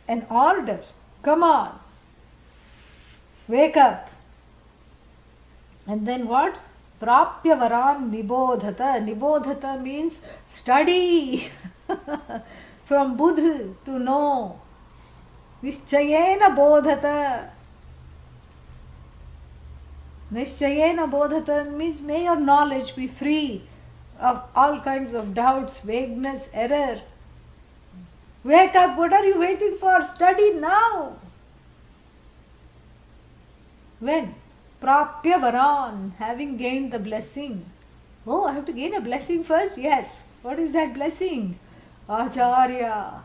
an order. Come on, wake up. And then what? Prapya varan nibodhata. Nibodhata means study. From budh to know. Nischayena bodhata. Nischayena bodhata means may your knowledge be free of all kinds of doubts, vagueness, error. Wake up, what are you waiting for? Study now. When? Prapya varan, having gained the blessing. Oh, I have to gain a blessing first? Yes. What is that blessing? Acharya.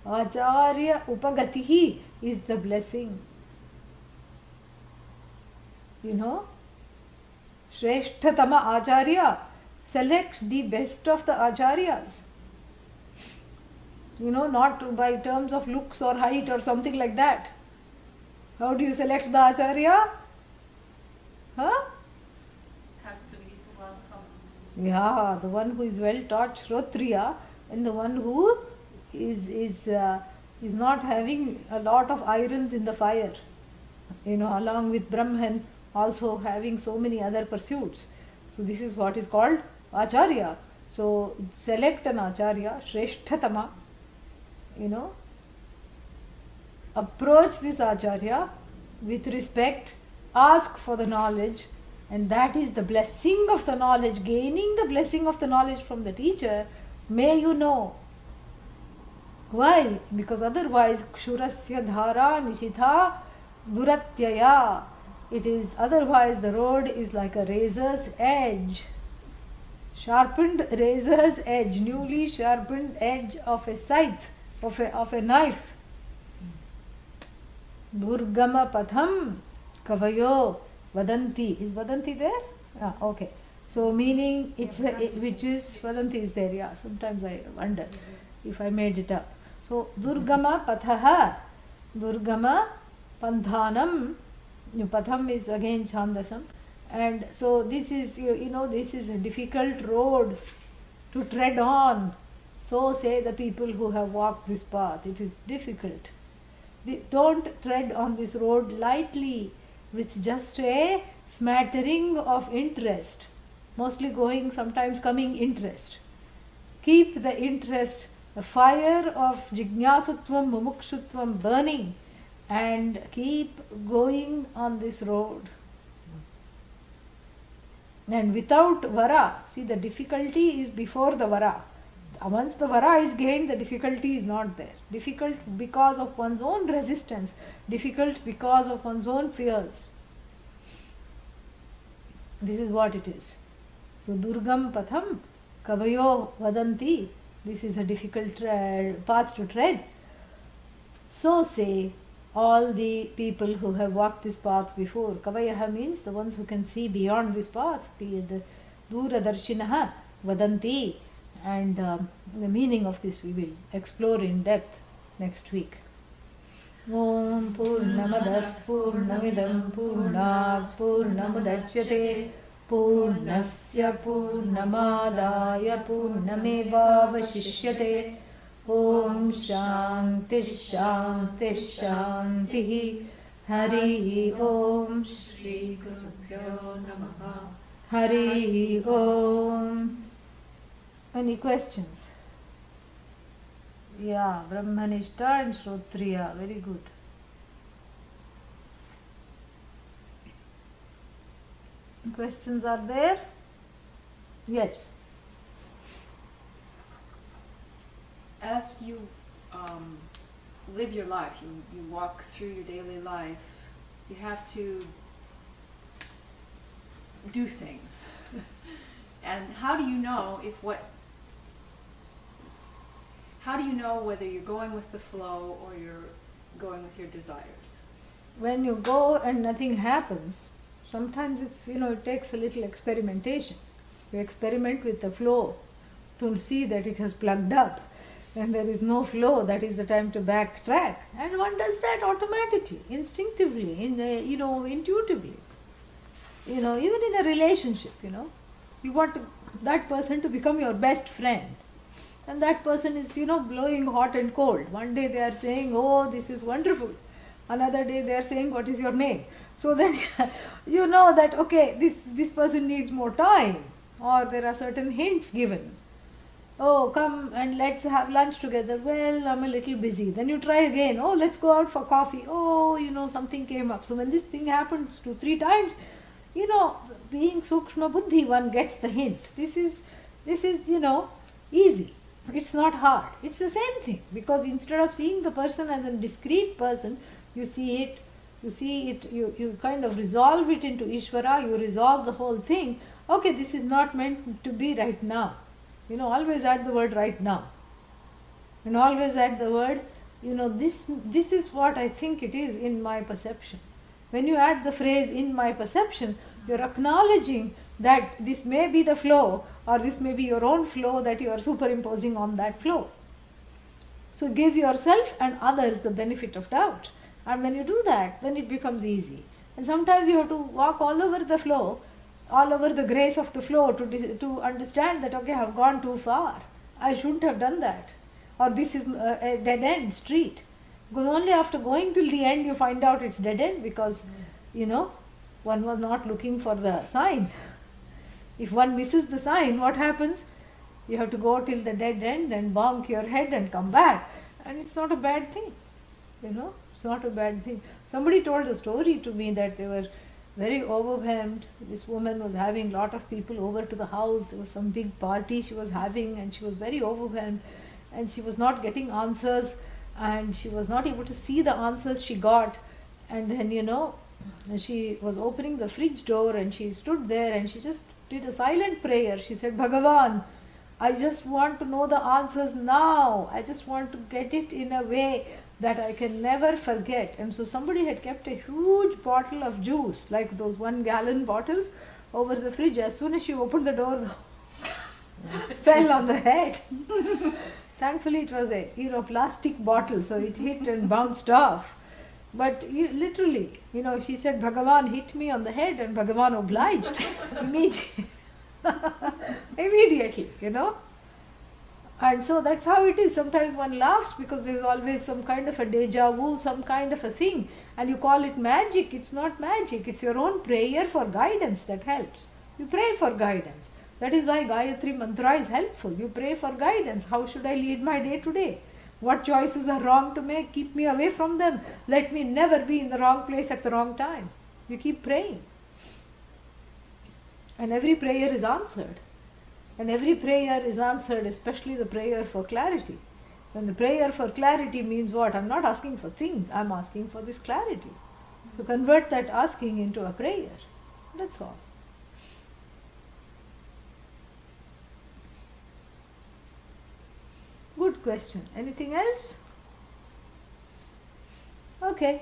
Acharya upagatihi is the blessing. Shreshtatama acharya. Select the best of the acharyas. Not by terms of looks or height or something like that. How do you select the acharya? Has to be well taught. Yeah, the one who is well taught, Shrotriya, and the one who is not having a lot of irons in the fire. Along with Brahman, also having so many other pursuits. So this is what is called acharya. So select an acharya, Shreshtatama. Approach this acharya with respect, ask for the knowledge, and that is the blessing of the knowledge. Gaining the blessing of the knowledge from the teacher, may you know. Why? Because otherwise, kshurasya dhara nishitha duratyaya. It is otherwise the road is like a razor's edge. Sharpened razor's edge, newly sharpened edge of a scythe, of a knife. Durgama patham kavayo vadanti. Is vadanti there? Okay. So meaning which is vadanti is there. Yeah. Sometimes I wonder if I made it up. So durgama pathaha, durgama panthanam. Patham is again Chandasam, and so this is this is a difficult road to tread on. So say the people who have walked this path. It is difficult. Don't tread on this road lightly with just a smattering of interest, mostly going, sometimes coming interest. Keep the interest, the fire of jignasutvam, mumukshutvam burning, and keep going on this road. And without vara, see, the difficulty is before the vara. Once the vara is gained, the difficulty is not there. Difficult because of one's own resistance, difficult because of one's own fears. This is what it is. So, Durgam Patham Kavayo Vadanti. This is a difficult path to tread. So say all the people who have walked this path before. Kavayaha means the ones who can see beyond this path. The Duradarshinah Vadanti. And the meaning of this we will explore in depth next week. Om Purnamadah Purnamidam Purnat Purnamudachyate Purnasya Purnamadaya Purnamevavashishyate. Om Shanti Shanti Shanti. Hari Om. Shri Gurubhyo Namaha. Hari Om. Any questions? Yeah, Brahmanishta and Shrotriya, very good. Questions are there? Yes. As you live your life, you walk through your daily life, you have to do things. And how do you know whether you're going with the flow or you're going with your desires? When you go and nothing happens, sometimes it's, it takes a little experimentation. You experiment with the flow to see that it has plugged up and there is no flow. That is the time to backtrack. And one does that automatically, instinctively, intuitively. Even in a relationship, you want that person to become your best friend. And that person is, blowing hot and cold. One day they are saying, oh, this is wonderful. Another day they are saying, what is your name? So then you know that, okay, this person needs more time. Or there are certain hints given. Oh, come and let's have lunch together. Well, I'm a little busy. Then you try again. Oh, let's go out for coffee. Oh, something came up. So when this thing happens 2-3 times, being Sukshma Buddhi, one gets the hint. This is easy. It's not hard. It's the same thing. Because instead of seeing the person as a discrete person, you kind of resolve it into Ishvara, you resolve the whole thing. Okay, this is not meant to be right now. Always add the word right now. And always add the word, this is what I think it is in my perception. When you add the phrase in my perception, you're acknowledging that this may be the flow or this may be your own flow that you are superimposing on that flow. So give yourself and others the benefit of doubt. And when you do that, then it becomes easy. And sometimes you have to walk all over the flow, all over the grace of the flow to understand that, okay, I have gone too far. I shouldn't have done that. Or this is a dead-end street. Because only after going till the end you find out it's dead-end because, one was not looking for the sign. If one misses the sign, what happens? You have to go till the dead end and bonk your head and come back. And it's not a bad thing. It's not a bad thing. Somebody told a story to me that they were very overwhelmed. This woman was having a lot of people over to the house. There was some big party she was having and she was very overwhelmed. And she was not getting answers and she was not able to see the answers she got. And then, she was opening the fridge door and she stood there and she just did a silent prayer. She said, Bhagavan, I just want to know the answers now. I just want to get it in a way that I can never forget. And so somebody had kept a huge bottle of juice, like those 1-gallon bottles, over the fridge. As soon as she opened the door, it fell on the head. Thankfully it was a plastic bottle, so it hit and bounced off. But literally, she said, Bhagavan hit me on the head and Bhagavan obliged immediately. And so that's how it is. Sometimes one laughs because there is always some kind of a deja vu, some kind of a thing, and you call it magic. It's not magic, it's your own prayer for guidance that helps. You pray for guidance. That is why Gayatri Mantra is helpful. You pray for guidance. How should I lead my day today? What choices are wrong to make? Keep me away from them. Let me never be in the wrong place at the wrong time. You keep praying. And every prayer is answered. And every prayer is answered, especially the prayer for clarity. When the prayer for clarity means what? I'm not asking for things, I'm asking for this clarity. So convert that asking into a prayer. That's all. Good question. Anything else? Okay.